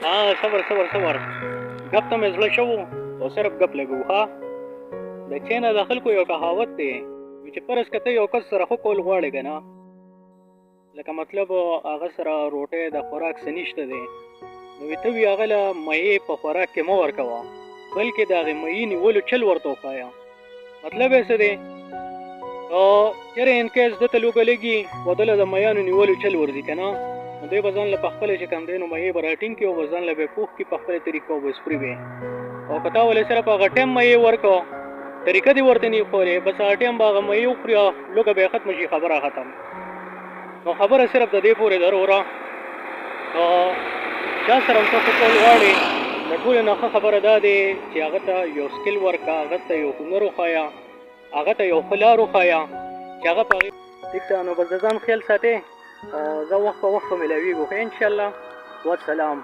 صبر صبر صبر. ګپ ته مې زړه شو او صرف ګپ لګو ها. د چینه د خلکو یو کهاوت دی چې فرض که ته یو کس سره ښه کول غواړې که نه، لکه مطلب هغه سره روټۍ د خوراک څه نشته دی، نو ته وي هغه له میې په خوراک کې مه ورکوه، بلکې د هغې میې نیولو چل ورته وښایه. مطلب یې څه دی؟ چېرې انکیس ده ته لوږه لګي او ده له د میانو نیولو چل ورځي که نه، نو دی به ځان له په خپله چې کوم دی نو میې به راټینګ کړي او به ځان له به یې پوخ کړي په خپله طریقه او به یې سپري وي. او که تا ولې صرف هغه ټایم میې ورکړه، طریقه دې ورته نه ښودې، بس هغه ټایم به هغه میې وخوري او لوږه به یې ختمه شي، خبره ختم. نو خبره صرف د دې پورې ده وروره، چا سره هم ته ښه کول غواړې، د ټولو نه ښه خبره دا دی چې هغه ته یو سکل ورکړه، هغه ته یو هنر وښایه، هغه ته یو ښه لار وښایه چې هغه په هغې ټیک ده. نو بس د ځان خیال ساتې، زه وخت په وخت به ملاویږو ښه انشاءالله. والسلام.